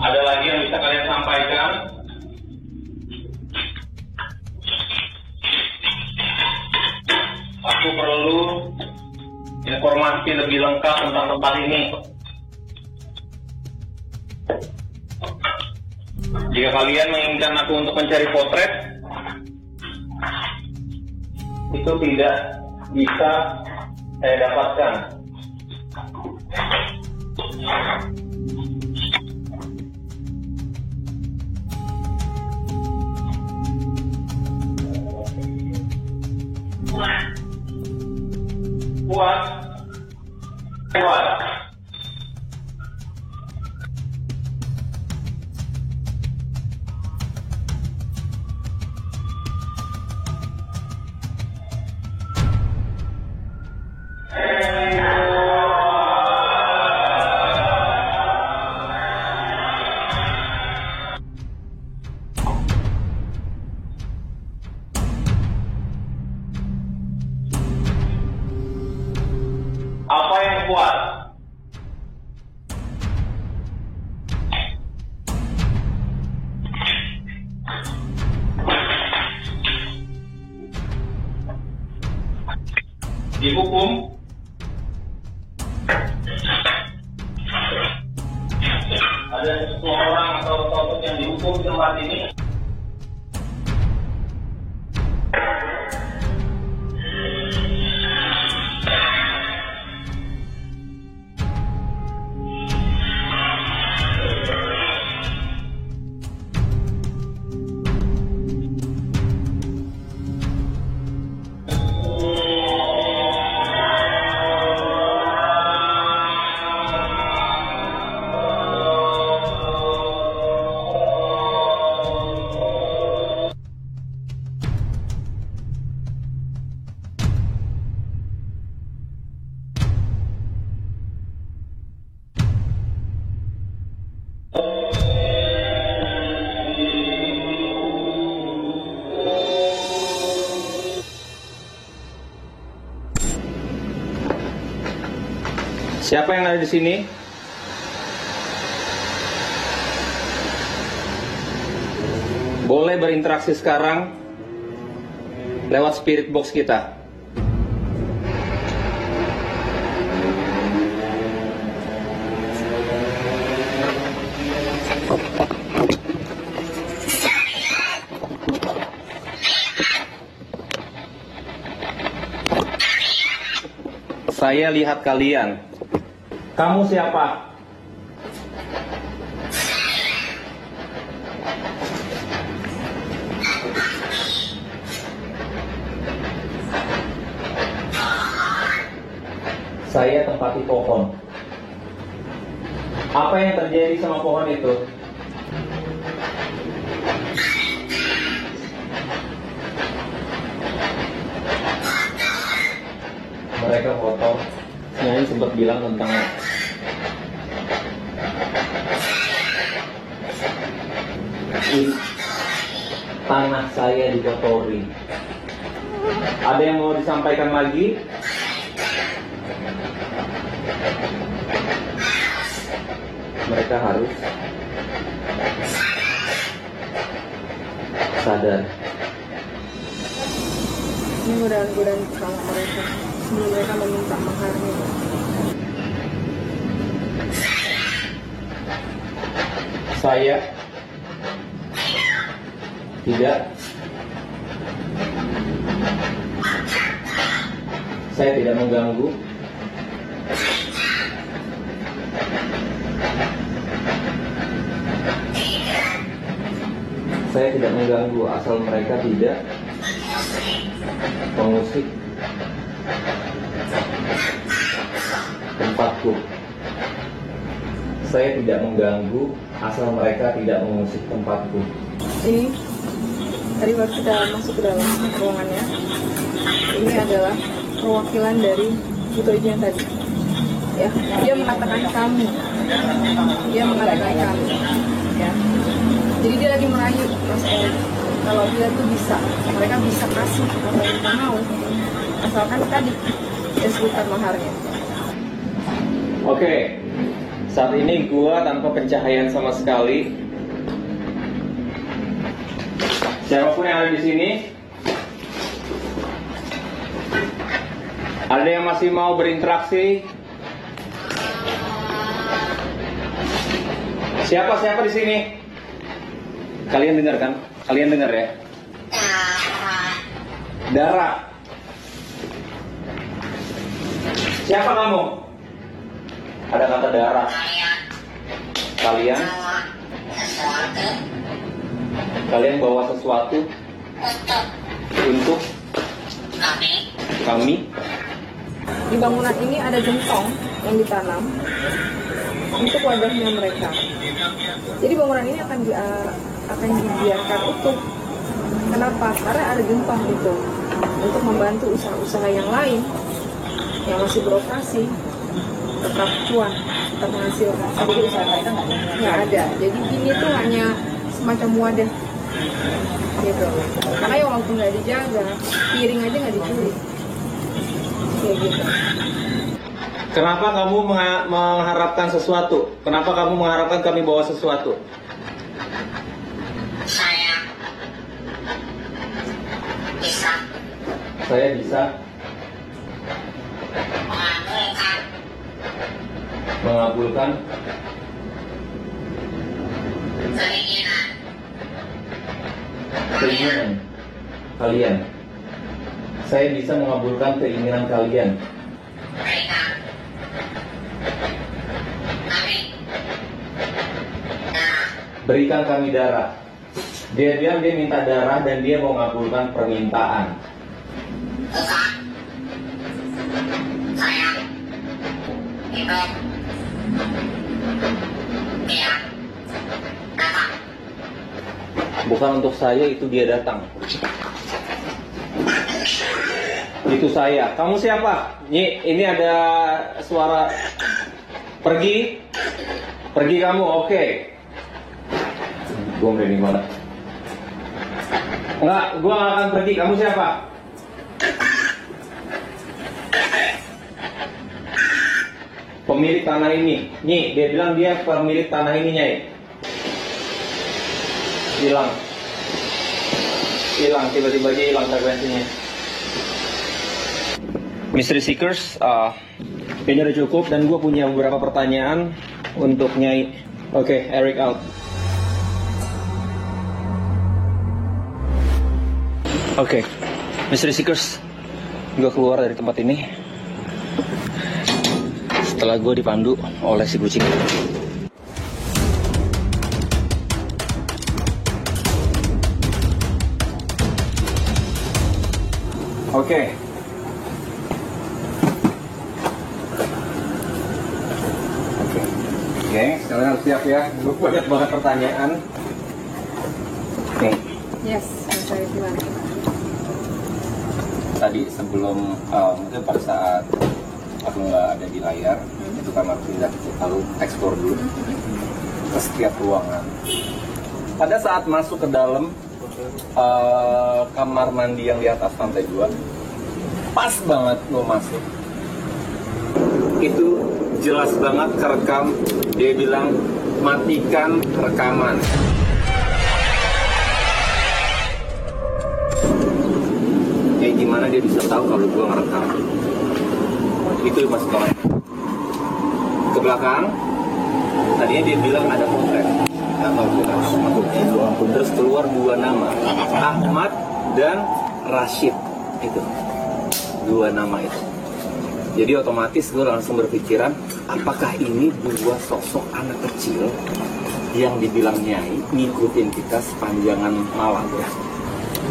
Ada lagi yang bisa kalian sampaikan? Aku perlu informasi lebih lengkap tentang tempat ini. Jika kalian menginginkan aku untuk mencari potret, itu tidak bisa saya dapatkan. Puas. Apa yang kuat? Dihukum? Ada seseorang atau sosok yang dihukum di tempat ini? Siapa yang ada di sini? Boleh berinteraksi sekarang lewat spirit box kita. Saya lihat kalian. Kamu siapa? Saya tempati pohon. Apa yang terjadi sama pohon itu? Mereka foto. Nyanyi sempat bilang tentang tanah saya dikotori. Ada yang mau disampaikan lagi? Mereka harus sadar. Ini godaan-godaan sama mereka sebelum mereka meminta maharnya. Saya tidak mengganggu. Saya tidak mengganggu asal mereka tidak mengusik tempatku. Saya tidak mengganggu asal mereka tidak mengusik tempatku. Ini tadi waktu kita masuk ke dalam ruangannya, ini adalah perwakilan dari Buto Ijo yang tadi. Ya, dia mengatakan kami. Ya. Jadi dia lagi merayu Mas Erik. Kalau dia tuh bisa, mereka bisa kasih apa yang kita mau, asalkan tadi dia sebutkan maharnya. Oke, Saat ini gua tanpa pencahayaan sama sekali. Siapapun yang ada di sini, ada yang masih mau berinteraksi? Siapa di sini? Kalian dengar kan? Kalian dengar ya? Darah. Siapa kamu? Ada kata darah. Kalian? Kalian bawa sesuatu untuk kami. Di bangunan ini ada gentong yang ditanam untuk wadahnya mereka. Jadi bangunan ini akan dibiarkan utuh. Kenapa? Karena ada gentong itu untuk membantu usaha-usaha yang lain yang masih beroperasi tetap cuan, tetap menghasilkan. Jadi usaha kita nggak ada. Jadi ini tuh hanya semacam wadah gitu. Karena ya walaupun nggak dijaga, piring aja nggak dicuri. Kayak gitu. Kenapa kamu mengharapkan sesuatu? Kenapa kamu mengharapkan kami bawa sesuatu? Saya bisa mengabulkan keinginan kalian. Saya bisa mengabulkan keinginan kalian. Berikan kami darah. Dia bilang dia minta darah dan dia mau mengabulkan permintaan. Bukan untuk saya, itu dia datang. Itu saya. Kamu siapa? Ini ada suara. Pergi. Pergi kamu, oke. Gue merinding banget. Enggak, gue gak akan pergi. Kamu siapa? Pemilik tanah ini. Nyi, dia bilang dia pemilik tanah ini, Nyai. Hilang. Tiba-tiba aja hilang frekuensinya. Mystery Seekers, ini udah cukup dan gue punya beberapa pertanyaan untuk Nyai. Oke, Eric out. Oke, Mystery Seekers, gue keluar dari tempat ini setelah gue dipandu oleh si kucing. Oke. Oke, kalian harus siap ya. Gue banyak banget pertanyaan. Oke. Yes, saya bilang. Tadi sebelum mungkin pada saat aku nggak ada di layar, itu kamar pindah lalu eksplor dulu ke setiap ruangan. Pada saat masuk ke dalam kamar mandi yang di atas lantai 2, pas banget lo masuk, itu jelas banget kerekam. Dia bilang matikan rekaman. Kayak gimana dia bisa tahu kalau gue ngerekam? Itu mas banget. Ke belakang, tadinya dia bilang ada potret. Terus keluar 2 nama, Ahmad dan Rashid. Itu 2 nama itu. Jadi otomatis gue langsung berpikiran, apakah ini 2 sosok anak kecil yang dibilang nyai ngikutin kita sepanjangan malam ya.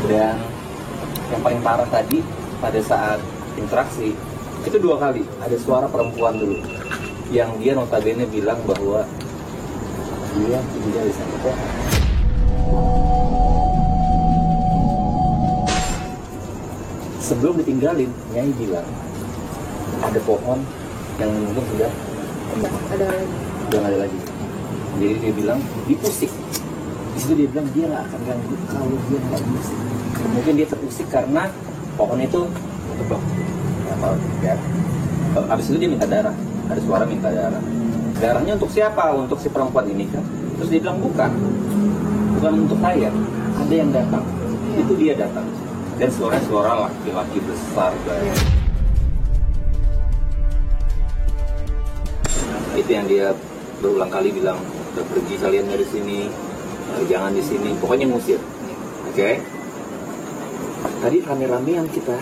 Dan yang paling parah tadi pada saat interaksi itu 2 kali ada suara perempuan dulu yang dia notabene bilang bahwa dia tinggal di sana kok. Sebelum ditinggalin, Nyai bilang ada pohon yang mungkin sudah ada lagi. Udah nggak ada lagi. Jadi dia bilang diusik. Di situ dia bilang dia nggak akan ganggu kalau dia nggak diusik. Mungkin dia terusik karena pohon itu tebak. Ya. Habis itu dia minta darah. Ada suara minta darah. Darahnya untuk siapa? Untuk si perempuan ini kan? Terus dia bilang bukan untuk saya. Ada yang datang. Itu dia datang. Dan suara laki-laki besar guys. Itu yang dia berulang kali bilang, udah pergi kalian dari sini, jangan di sini, pokoknya ngusir. Oke? Tadi rame-rame yang kita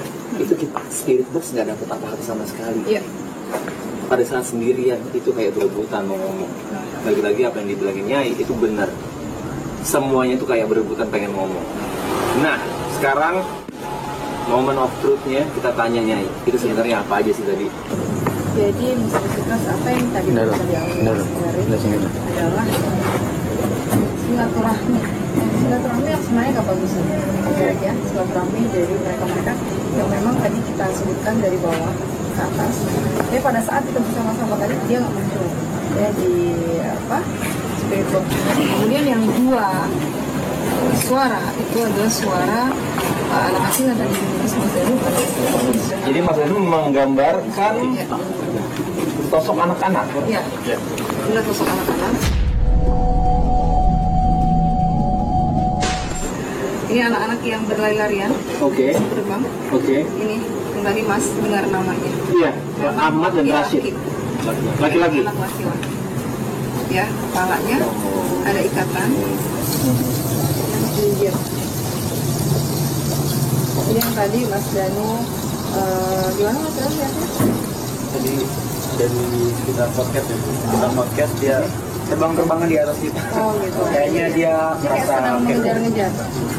spirit box nggak dapet apa-apa sama sekali. Iya. Pada saat sendirian itu kayak berebutan mau ngomong. Lagi-lagi apa yang dibilangin Nyai itu benar. Semuanya itu kayak berebutan pengen ngomong. Nah, sekarang moment of truth-nya kita tanya Nyai, itu sebenarnya apa aja sih tadi? Jadi Misteri apa yang tadi bisa dialami adalah silaturahmi. Silaturahmi yang sebenarnya gak bagus ya. Silaturahmi dari mereka yang memang tadi kita sebutkan dari bawah ke atas. Jadi pada saat kita bersama-sama tadi dia nggak muncul ya di spirit box. Kemudian yang dua suara itu adalah suara anak asing yang tadi ditulis Mas Danu. Jadi Mas Danu menggambarkan sosok anak-anak. Iya. Benar, sosok anak-anak. Ini anak-anak yang berlari-larian. Oke. Terbang. Oke. Ini yang tadi Mas dengar namanya. Iya. Ahmad dan Rashid. Laki-laki. Anak laki-laki. Ya, kepalanya ada ikatan. Yang ini yang tadi Mas Danu gimana Mas Danu lihatnya? Tadi dari sekitar podcast ya, sekitar podcast dia terbang-terbangan di atas kita. Oh gitu. Kayaknya dia Kayak merasa sedang mengejar-ngejar.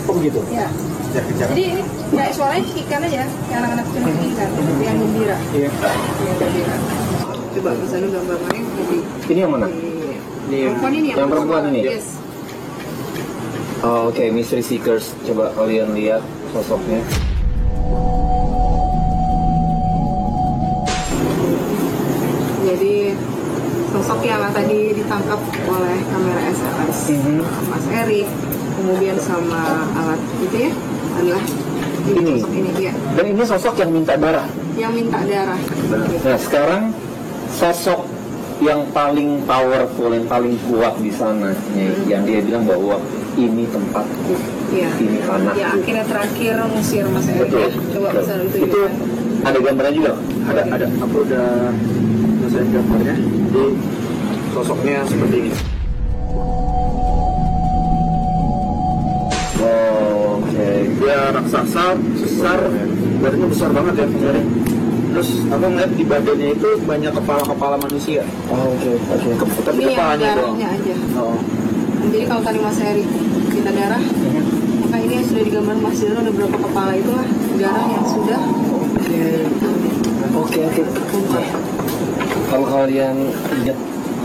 Oh begitu. Ya. kejar-kejar. Jadi ini kayak suaranya cikikan aja, kayak anak-anak kecil cikikan, yang gembira. Iya. Yang gembira. Coba bisa lu gambar main jadi. Ini yang mana? Perempuan ini Yang perempuan ini? Yes. Oh, oke, Mystery Seekers. Coba kalian lihat sosoknya. Jadi sosok yang tadi ditangkap oleh kamera SLS Mas Erik, kemudian sama alat itu ya adalah Ini. sosok ini dia Dan ini sosok yang minta darah. yang minta darah. Nah, sekarang sosok yang paling powerful, yang paling kuat di sana, yang dia bilang bahwa ini tempatku, Iya. ini tanahku. Ya akhirnya terakhir ngusir Mas Erik. Betul. Ya. Coba Betul. bisa Itu ditunjukkan. ada gambarnya juga. Ada. Aku udah selesai gambarnya. Jadi sosoknya seperti ini. Oke. Dia raksasa besar, badannya besar banget ya sebenarnya. Terus aku ngeliat di badannya itu banyak kepala-kepala manusia. Oh, oke. Tapi Ini yang kepalanya doang. darahnya aja. Oh. Jadi kalau tadi Mas Erik minta darah, maka ini yang sudah digambar Mas Dino ada berapa kepala itulah darah yang sudah Oke. Kalau kalian ingat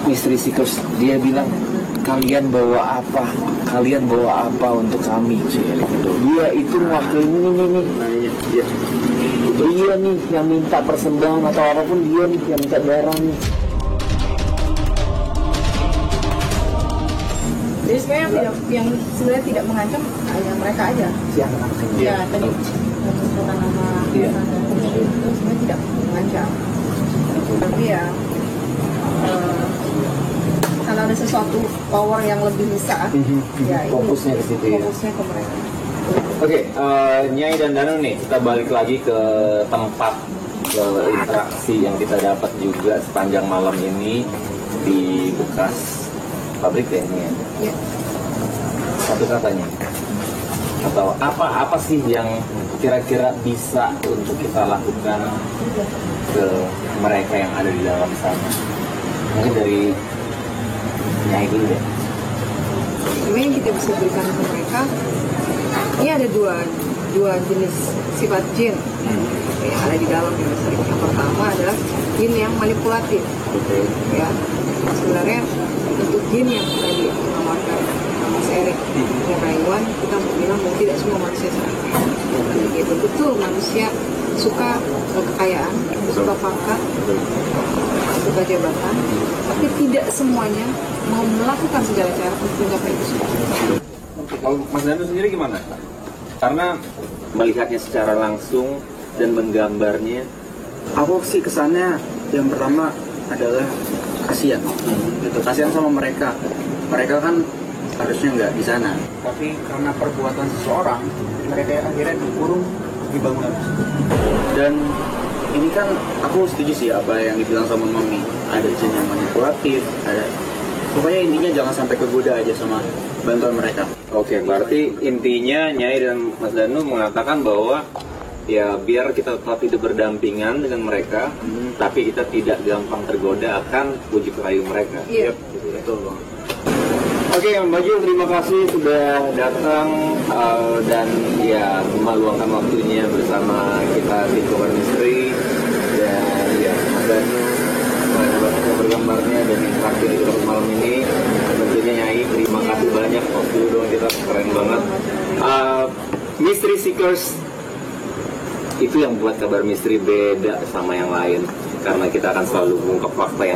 Mystery Seekers, dia bilang kalian bawa apa? Kalian bawa apa untuk kami? Dia itu mewakili ini. Iya. Dia nih yang minta persembahan atau apapun, dia nih yang minta darah nih. Jadi sebenarnya yang sebenarnya tidak mengancam hanya mereka aja. Si anak-anak ini. Ya tadi menyebutkan nama Iya. itu sebenarnya tidak mengancam. Tapi ya karena ada sesuatu power yang lebih besar, ya itu Fokusnya ke situ ya. fokusnya ke mereka. Oke, Nyai dan Danu nih, kita balik lagi ke tempat ke interaksi yang kita dapat juga sepanjang malam ini di bekas pabrik ya ini ya. Ya. Satu katanya atau apa sih yang kira-kira bisa untuk kita lakukan ke mereka yang ada di dalam sana? Mungkin dari Nyai dulu ya. Ini yang kita bisa berikan ke mereka. Ini ada dua jenis sifat jin yang ada di dalam ya. Yang pertama adalah jin yang manipulatif. Ya, sebenarnya untuk jin yang tadi mengamalkan Mas Erik yang Rayuan, kita bilang bahwa tidak semua manusia serakah. Gitu. Betul, manusia suka kekayaan, suka pangkat, suka jabatan, tapi tidak semuanya mau melakukan segala cara untuk mencapai itu semua. Kalau Mas Danu sendiri gimana? Karena melihatnya secara langsung dan menggambarnya, Aku sih kesannya yang pertama adalah kasihan gitu, kasihan sama mereka kan harusnya nggak di sana, tapi karena perbuatan seseorang mereka akhirnya dikurung di bangunan. Dan ini kan aku setuju sih apa yang dibilang sama Mami, ada yang manipulatif, ada, pokoknya intinya jangan sampai kegoda aja sama bantuan mereka. Oke, berarti intinya Nyai dan Mas Danu mengatakan bahwa ya biar kita tetap hidup berdampingan dengan mereka, tapi kita tidak gampang tergoda akan wujud rayu mereka. Iya. Betul Bang. Oke, Mbak Jul, terima kasih sudah datang dan ya meluangkan waktunya bersama kita di Kabar Misteri. Dan ya Mas Danu, banyak banget yang bergambarnya dan interaksi di malam ini. Tentunya Nyai, terima kasih banyak, waktu doang kita keren banget. Mystery Seekers, itu yang buat Kabar Misteri beda sama yang lain, karena kita akan selalu mengungkap fakta yang